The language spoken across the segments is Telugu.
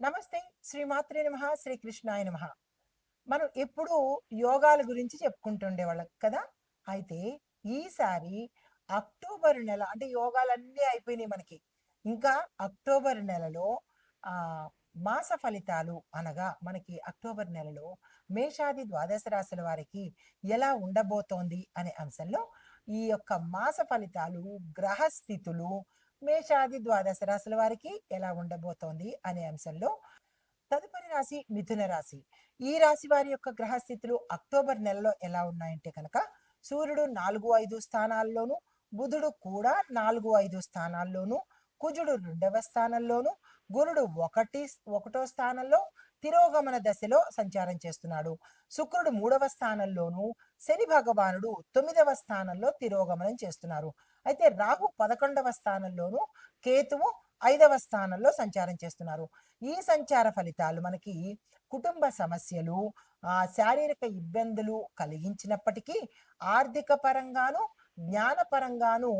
నమస్తే. శ్రీమాత్రే నమః. శ్రీకృష్ణాయ నమః. మనం ఎప్పుడూ యోగాల గురించి చెప్పుకుంటుండేవాళ్ళం కదా! అయితే ఈసారి అక్టోబర్ నెల అంటే యోగాలన్నీ అయిపోయినాయి మనకి. ఇంకా అక్టోబర్ నెలలో ఆహ్, మాస ఫలితాలు అనగా మనకి అక్టోబర్ నెలలో మేషాది ద్వాదశ రాశుల వారికి ఎలా ఉండబోతోంది అనే అంశంలో ఈ యొక్క మాస ఫలితాలు, గ్రహ స్థితులు మేషాది ద్వాదశ రాశుల వారికి ఎలా ఉండబోతోంది అనే అంశంలో తదుపరి రాశి మిథున రాశి. ఈ రాశి వారి యొక్క గ్రహ స్థితులు అక్టోబర్ నెలలో ఎలా ఉన్నాయంటే కనుక సూర్యుడు 4, 5 స్థానాల్లోనూ, బుధుడు కూడా 4, 5 స్థానాల్లోనూ, కుజుడు 2వ స్థానంలోనూ, గురుడు ఒకటో స్థానంలో తిరోగమన దశలో సంచారం చేస్తున్నాడు. శుక్రుడు 3వ స్థానంలోనూ, శని భగవానుడు 9వ స్థానంలో తిరోగమనం చేస్తున్నారు. అయితే రాహు 11వ స్థానంలోనూ, కేతువు 5వ స్థానంలో సంచారం చేస్తున్నారు. ఈ సంచార ఫలితాలు మనకి కుటుంబ సమస్యలు, శారీరక ఇబ్బందులు కలిగించినప్పటికీ ఆర్థిక పరంగాను, జ్ఞానపరంగాను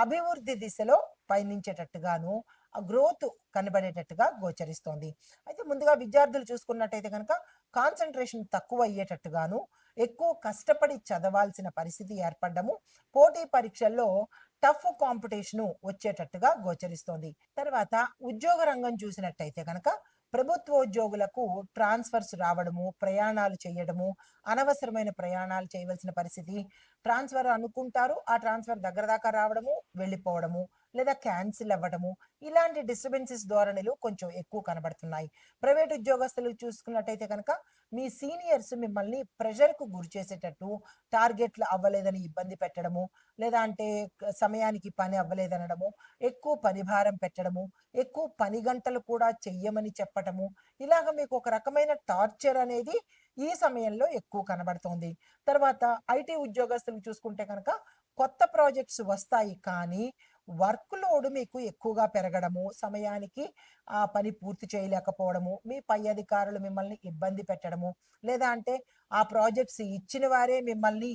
అభివృద్ధి దిశలో పయనించేటట్టుగాను గ్రోత్ కనబడేటట్టుగా గోచరిస్తోంది. అయితే ముందుగా విద్యార్థులు చూసుకున్నట్టయితే కనుక కాన్సన్ట్రేషన్ తక్కువ అయ్యేటట్టుగాను, ఎక్కువ కష్టపడి చదవాల్సిన పరిస్థితి ఏర్పడము, పోటీ పరీక్షల్లో టఫ్ కాంపిటీషను వచ్చేటట్టుగా గోచరిస్తోంది. తర్వాత ఉద్యోగ రంగం చూసినట్టయితే కనుక ప్రభుత్వోద్యోగులకు ట్రాన్స్ఫర్స్ రావడము, ప్రయాణాలు చేయడము, అనవసరమైన ప్రయాణాలు చేయవలసిన పరిస్థితి, ట్రాన్స్ఫర్ అనుకుంటారు, ఆ ట్రాన్స్ఫర్ దగ్గర దాకా రావడము, వెళ్ళిపోవడము, లేదా క్యాన్సిల్ అవ్వడము, ఇలాంటి డిస్టర్బెన్సెస్ ధోరణులు కొంచెం ఎక్కువ కనబడుతున్నాయి. ప్రైవేట్ ఉద్యోగస్తులు చూసుకున్నట్టయితే కనుక మీ సీనియర్స్ మిమ్మల్ని ప్రెషర్‌కు గురి చేసేటట్టు, టార్గెట్లు అవ్వలేదని ఇబ్బంది పెట్టడము, లేదా అంటే సమయానికి పని అవ్వలేదనడము, ఎక్కువ పని భారం పెట్టడము, ఎక్కువ పని గంటలు కూడా చెయ్యమని చెప్పటము, ఇలాగ మీకు ఒక రకమైన టార్చర్ అనేది ఈ సమయంలో ఎక్కువ కనబడుతోంది. తర్వాత ఐటీ ఉద్యోగస్తులు చూసుకుంటే కనుక కొత్త ప్రాజెక్ట్స్ వస్తాయి కానీ వర్క్ లోడ్ మీకు ఎక్కువగా పెరగడము, సమయానికి ఆ పని పూర్తి చేయలేకపోవడము, మీ పై అధికారులు మిమ్మల్ని ఇబ్బంది పెట్టడము, లేదా అంటే ఆ ప్రాజెక్ట్స్ ఇచ్చిన వారే మిమ్మల్ని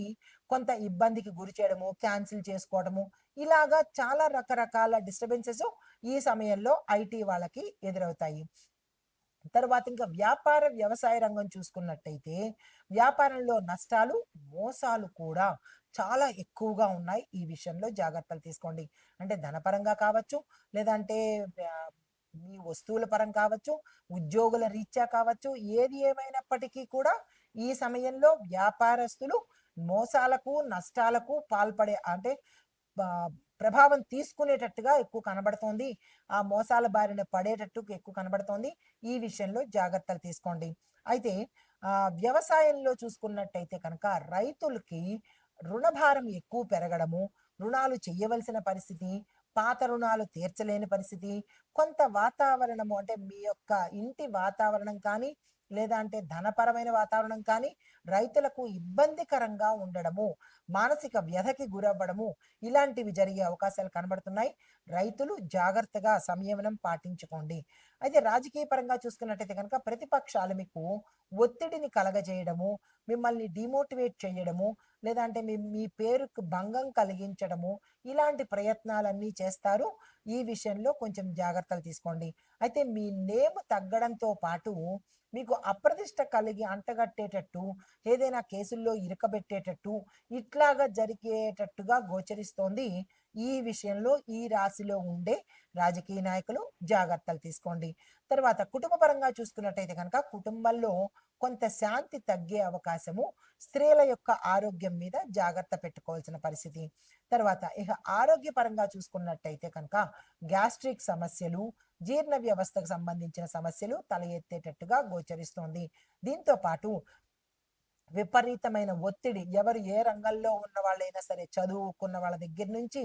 కొంత ఇబ్బందికి గురి చేయడము, క్యాన్సిల్ చేసుకోవడము, ఇలాగా చాలా రకరకాల డిస్టర్బెన్సెస్ ఈ సమయంలో ఐటీ వాళ్ళకి ఎదురవుతాయి. తర్వాత ఇంకా వ్యాపార వ్యవసాయ రంగం చూసుకున్నట్టయితే వ్యాపారంలో నష్టాలు, మోసాలు కూడా చాలా ఎక్కువగా ఉన్నాయి. ఈ విషయంలో జాగ్రత్తలు తీసుకోండి. అంటే ధనపరంగా కావచ్చు, లేదంటే మీ వస్తువుల పరం కావచ్చు, ఉద్యోగుల రీత్యా కావచ్చు, ఏది ఏమైనప్పటికీ కూడా ఈ సమయంలో వ్యాపారస్తులు మోసాలకు, నష్టాలకు పాల్పడే అంటే ప్రభావం తీసుకునేటట్టుగా ఎక్కువ కనబడుతోంది. ఆ మోసాల బారిన పడేటట్టు ఎక్కువ కనబడుతోంది. ఈ విషయంలో జాగ్రత్తలు తీసుకోండి. అయితే వ్యవసాయంలో చూసుకున్నట్టయితే కనుక రైతులకి రుణభారం ఎక్కువ పెరగడము, రుణాలు చెయ్యవలసిన పరిస్థితి, పాత రుణాలు తీర్చలేని పరిస్థితి, కొంత వాతావరణము అంటే మీ యొక్క ఇంటి వాతావరణం కానీ, లేదా అంటే ధనపరమైన వాతావరణం కానీ రైతులకు ఇబ్బందికరంగా ఉండడము, మానసిక వ్యధకి గురవ్వడము, ఇలాంటివి జరిగే అవకాశాలు కనబడుతున్నాయి. రైతులు జాగ్రత్తగా సంయమనం పాటించుకోండి. అయితే రాజకీయ పరంగా చూసుకున్నట్టయితే కనుక ప్రతిపక్షాలు మీకు ఒత్తిడిని కలగజేయడము, మిమ్మల్ని డిమోటివేట్ చేయడము, లేదా అంటే మీ మీ పేరుకు భంగం కలిగించడము, ఇలాంటి ప్రయత్నాలన్నీ చేస్తారు. ఈ విషయంలో కొంచెం జాగ్రత్తలు తీసుకోండి. అయితే మీ నేమ్ తగ్గడంతో పాటు మీకు అప్రతిష్ట కలిగి అంటగట్టేటట్టు, ఏదైనా కేసుల్లో ఇరకబెట్టేటట్టు, ఇట్లాగా జరిగేటట్టుగా గోచరిస్తోంది. ఈ విషయంలో ఈ రాశిలో ఉండే రాజకీయ నాయకులు జాగ్రత్తలు తీసుకోండి. తర్వాత కుటుంబ పరంగా చూసుకున్నట్టయితే కనుక కుటుంబంలో కొంత శాంతి తగ్గే అవకాశము, స్త్రీల యొక్క ఆరోగ్యం మీద జాగ్రత్త పెట్టుకోవాల్సిన పరిస్థితి. తర్వాత ఇక ఆరోగ్యపరంగా చూసుకున్నట్టయితే కనుక గ్యాస్ట్రిక్ సమస్యలు, జీర్ణ వ్యవస్థకు సంబంధించిన సమస్యలు తల ఎత్తేటట్టుగా గోచరిస్తోంది. దీంతో పాటు విపరీతమైన ఒత్తిడి, ఎవరు ఏ రంగంలో ఉన్న వాళ్ళైనా సరే, చదువుకున్న వాళ్ళ దగ్గర నుంచి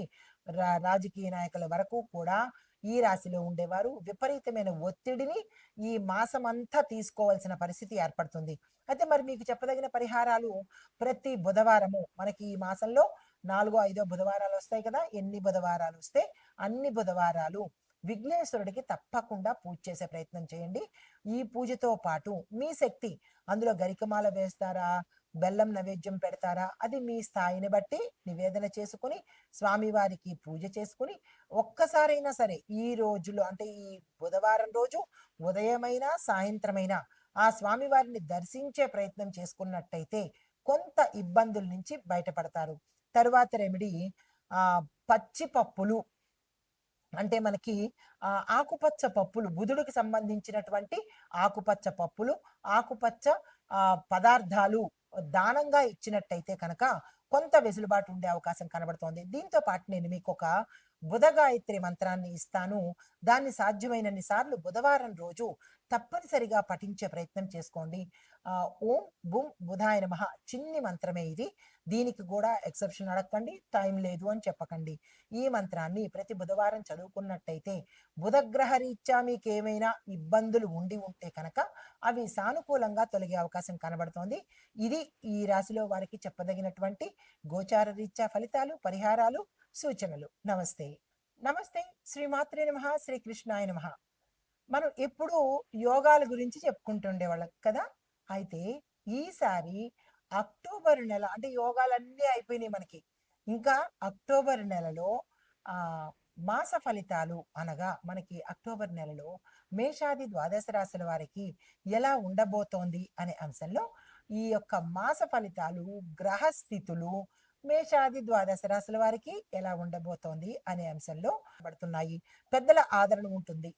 రాజకీయ నాయకుల వరకు కూడా ఈ రాశిలో ఉండేవారు విపరీతమైన ఒత్తిడిని ఈ మాసమంతా తీసుకోవాల్సిన పరిస్థితి ఏర్పడుతుంది. అయితే మరి మీకు చెప్పదగిన పరిహారాలు ప్రతి బుధవారము మనకి ఈ మాసంలో 4, 5 బుధవారాలు వస్తాయి కదా! ఎన్ని బుధవారాలు వస్తే అన్ని బుధవారాలు విఘ్నేశ్వరుడికి తప్పకుండా పూజ చేసే ప్రయత్నం చేయండి. ఈ పూజతో పాటు మీ శక్తి అందులో గరికమాల వేస్తారా, బెల్లం నైవేద్యం పెడతారా, అది మీ స్థాయిని బట్టి నివేదన చేసుకుని స్వామివారికి పూజ చేసుకుని ఒక్కసారైనా సరే ఈ రోజులో అంటే ఈ బుధవారం రోజు ఉదయమైనా సాయంత్రమైనా ఆ స్వామివారిని దర్శించే ప్రయత్నం చేసుకున్నట్టయితే కొంత ఇబ్బందుల నుంచి బయటపడతారు. తరువాత రెమెడీ పచ్చి పప్పులు అంటే మనకి ఆకుపచ్చ పప్పులు, బుధుడికి సంబంధించినటువంటి ఆకుపచ్చ పప్పులు, ఆకుపచ్చ పదార్థాలు దానంగా ఇచ్చినట్టయితే కనుక కొంత వెసులుబాటు ఉండే అవకాశం కనబడుతోంది. దీంతో పాటు నేను మీకు ఒక బుధ గాయత్రి మంత్రాన్ని ఇస్తాను. దాన్ని సాధ్యమైనన్ని సార్లు బుధవారం రోజు తప్పనిసరిగా పఠించే ప్రయత్నం చేసుకోండి. ఓం బుం బుధాయ నమః చిన్ని మంత్రమే ఇది. దీనికి కూడా ఎక్సెప్షన్ అడగండి, టైం లేదు అని చెప్పకండి. ఈ మంత్రాన్ని ప్రతి బుధవారం చదువుకున్నట్టయితే బుధగ్రహ రీత్యా మీకు ఏమైనా ఇబ్బందులు ఉంటే కనుక అవి సానుకూలంగా తొలగే అవకాశం కనబడుతోంది. ఇది ఈ రాశిలో వారికి చెప్పదగినటువంటి గోచార రీత్యా ఫలితాలు, పరిహారాలు, సూచనలు. నమస్తే. నమస్తే. శ్రీమాత్రే నమః, శ్రీకృష్ణాయ నమః. మనం ఎప్పుడూ యోగాల గురించి చెప్పుకుంటుండేవాళ్ళం కదా. అయితే ఈసారి అక్టోబర్ నెల అంటే యోగాలన్నీ అయిపోయినాయి మనకి. ఇంకా అక్టోబర్ నెలలో ఆ మాస ఫలితాలు అనగా మనకి అక్టోబర్ నెలలో మేషాది ద్వాదశ రాశుల వారికి ఎలా ఉండబోతోంది అనే అంశంలో ఈ యొక్క మాస ఫలితాలు, గ్రహస్థితులు మేషాది ద్వాదశ రాశుల వారికి ఎలా ఉండబోతోంది అనే అంశంలో పడుతున్నాయి. పెద్దల ఆదరణ ఉంటుంది.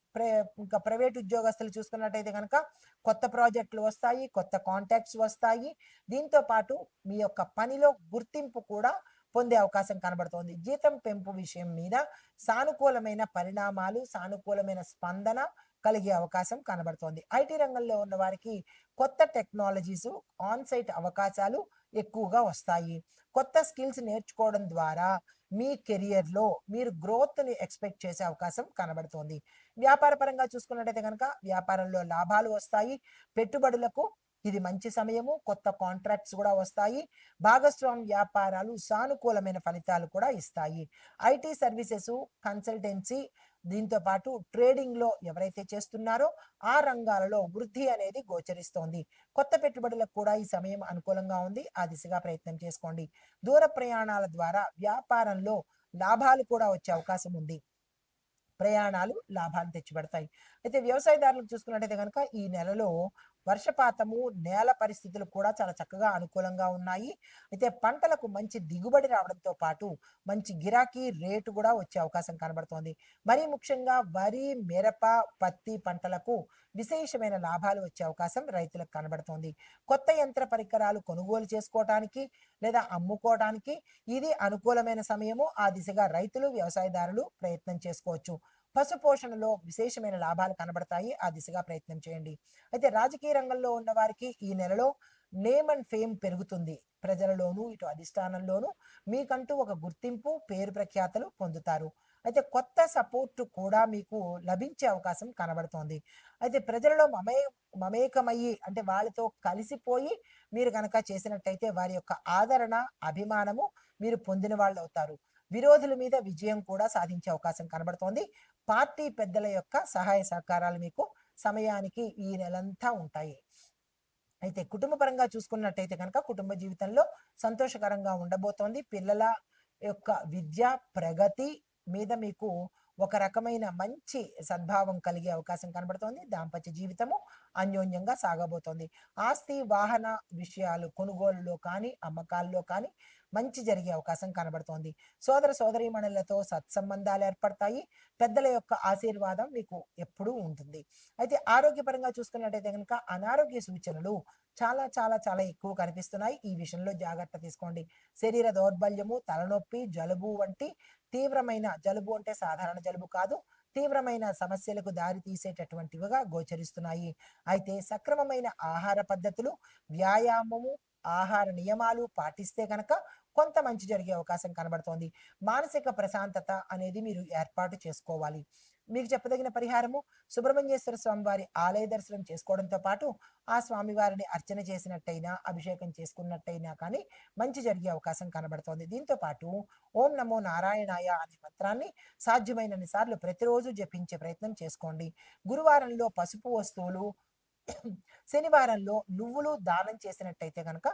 ఇంకా ప్రైవేట్ ఉద్యోగస్తులు చూసుకున్నట్టయితే కనుక కొత్త ప్రాజెక్టులు వస్తాయి, కొత్త కాంటాక్ట్స్ వస్తాయి. దీంతో పాటు మీ యొక్క పనిలో గుర్తింపు కూడా పొందే అవకాశం కనబడుతోంది. జీతం పెంపు విషయం మీద సానుకూలమైన పరిణామాలు, సానుకూలమైన స్పందన కలిగే అవకాశం కనబడుతోంది. ఐటీ రంగంలో ఉన్న వారికి కొత్త టెక్నాలజీస్, ఆన్ సైట్ అవకాశాలు ఎక్కువగా వస్తాయి. కొత్త స్కిల్స్ నేర్చుకోవడం ద్వారా మీ కెరియర్లో మీరు గ్రోత్ని ఎక్స్పెక్ట్ చేసే అవకాశం కనబడుతోంది. వ్యాపార పరంగా చూసుకున్నట్టయితే కనుక వ్యాపారంలో లాభాలు వస్తాయి. పెట్టుబడులకు ఇది మంచి సమయము. కొత్త కాంట్రాక్ట్స్ కూడా వస్తాయి. భాగస్వామ్య వ్యాపారాలు సానుకూలమైన ఫలితాలు కూడా ఇస్తాయి. ఐటీ సర్వీసెస్, కన్సల్టెన్సీ, దీంతో పాటు ట్రేడింగ్ లో ఎవరైతే చేస్తున్నారో ఆ రంగాలలో వృద్ధి అనేది గోచరిస్తోంది. కొత్త పెట్టుబడులకు కూడా ఈ సమయం అనుకూలంగా ఉంది. ఆ దిశగా ప్రయత్నం చేసుకోండి. దూర ప్రయాణాల ద్వారా వ్యాపారంలో లాభాలు కూడా వచ్చే అవకాశం ఉంది. ప్రయాణాలు లాభాలు తెచ్చిపెడతాయి. అయితే వ్యవసాయదారులకు చూసుకున్నట్టయితే కనుక ఈ నెలలో వర్షపాతము, నేల పరిస్థితులు కూడా చాలా చక్కగా అనుకూలంగా ఉన్నాయి. అయితే పంటలకు మంచి దిగుబడి రావడంతో పాటు మంచి గిరాకీ రేటు కూడా వచ్చే అవకాశం కనబడుతోంది. మరీ ముఖ్యంగా వరి, మిరప, పత్తి పంటలకు విశేషమైన లాభాలు వచ్చే అవకాశం రైతులకు కనబడుతోంది. కొత్త యంత్ర పరికరాలు కొనుగోలు చేసుకోవటానికి లేదా అమ్ముకోవడానికి ఇది అనుకూలమైన సమయము. ఆ దిశగా రైతులు, వ్యవసాయదారులు ప్రయత్నం చేసుకోవచ్చు. పశు పోషణలో విశేషమైన లాభాలు కనబడతాయి. ఆ దిశగా ప్రయత్నం చేయండి. అయితే రాజకీయ రంగంలో ఉన్న వారికి ఈ నెలలో నేమ్ అండ్ ఫేమ్ పెరుగుతుంది. ప్రజలలోనూ ఇటు అధిష్టానంలోనూ మీకంటూ ఒక గుర్తింపు, పేరు ప్రఖ్యాతలు పొందుతారు. అయితే కొత్త సపోర్ట్ కూడా మీకు లభించే అవకాశం కనబడుతోంది. అయితే ప్రజలలో మమేకమయ్యి అంటే వాళ్ళతో కలిసిపోయి మీరు కనుక చేసినట్టయితే వారి యొక్క ఆదరణ, అభిమానము మీరు పొందిన వాళ్ళు అవుతారు. విరోధుల మీద విజయం కూడా సాధించే అవకాశం కనబడుతోంది. పార్టీ పెద్దల యొక్క సహాయ సహకారాలు మీకు సమయానికి ఈ నెలంతా ఉంటాయి. అయితే కుటుంబ పరంగా చూసుకున్నట్టయితే కనుక కుటుంబ జీవితంలో సంతోషకరంగా ఉండబోతోంది. పిల్లల యొక్క విద్య ప్రగతి మీద మీకు ఒక రకమైన మంచి సద్భావం కలిగే అవకాశం కనబడుతోంది. దాంపత్య జీవితము అన్యోన్యంగా సాగబోతోంది. ఆస్తి, వాహన విషయాలు కొనుగోలులో కానీ అమ్మకాల్లో కానీ మంచి జరిగే అవకాశం కనబడుతోంది. సోదర సోదరీమణులతో సత్సంబంధాలు ఏర్పడతాయి. పెద్దల యొక్క ఆశీర్వాదం మీకు ఎప్పుడూ ఉంటుంది. అయితే ఆరోగ్యపరంగా చూసుకున్నట్టయితే కనుక అనారోగ్య సూచనలు చాలా చాలా చాలా ఎక్కువ కనిపిస్తున్నాయి. ఈ విషయంలో జాగ్రత్త తీసుకోండి. శరీర దౌర్బల్యము, తలనొప్పి, జలుబు వంటి తీవ్రమైన, జలుబు అంటే సాధారణ జలుబు కాదు, తీవ్రమైన సమస్యలకు దారి తీసేటటువంటివిగా గోచరిస్తున్నాయి. అయితే సక్రమమైన ఆహార పద్ధతులు, వ్యాయామము, ఆహార నియమాలు పాటిస్తే కనుక కొంత మంచి జరిగే అవకాశం కనబడుతోంది. మానసిక ప్రశాంతత అనేది మీరు ఏర్పాటు చేసుకోవాలి. మీకు చెప్పదగిన పరిహారము సుబ్రహ్మణ్యేశ్వర స్వామి వారి ఆలయ దర్శనం చేసుకోవడంతో పాటు ఆ స్వామివారిని అర్చన చేసినట్టయినా, అభిషేకం చేసుకున్నట్టయినా కానీ మంచి జరిగే అవకాశం కనబడుతోంది. దీంతో పాటు ఓం నమో నారాయణాయ అనే మంత్రాన్ని సాధ్యమైనన్ని సార్లు ప్రతిరోజు జపించే ప్రయత్నం చేసుకోండి. గురువారంలో పసుపు వస్తువులు, శనివారంలో నువ్వులు దానం చేసినట్టయితే కనుక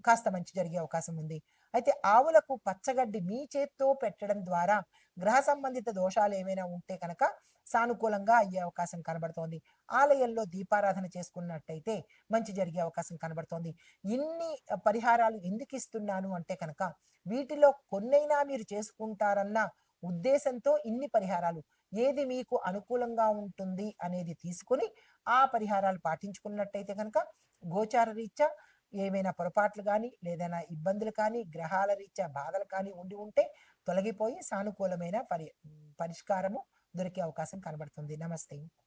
కాస్త మంచి జరిగే అవకాశం ఉంది. అయితే ఆవులకు పచ్చగడ్డి మీ చేత్తో పెట్టడం ద్వారా గ్రహ సంబంధిత దోషాలు ఏమైనా ఉంటే కనుక సానుకూలంగా అయ్యే అవకాశం కనబడుతోంది. ఆలయంలో దీపారాధన చేసుకున్నట్టయితే మంచి జరిగే అవకాశం కనబడుతోంది. ఇన్ని పరిహారాలు ఎందుకు ఇస్తున్నాను అంటే కనుక వీటిలో కొన్నైనా మీరు చేసుకుంటారన్న ఉద్దేశంతో ఇన్ని పరిహారాలు. ఏది మీకు అనుకూలంగా ఉంటుంది అనేది తీసుకొని ఆ పరిహారాలు పాటించుకున్నట్టయితే కనుక గోచార రీత్యా ఏమైనా పొరపాట్లు గానీ, లేదైనా ఇబ్బందులు కానీ, గ్రహాల రీత్యా బాధలు కానీ ఉండి ఉంటే తొలగిపోయి సానుకూలమైన పరిష్కారము దొరికే అవకాశం కనబడుతుంది. నమస్తే.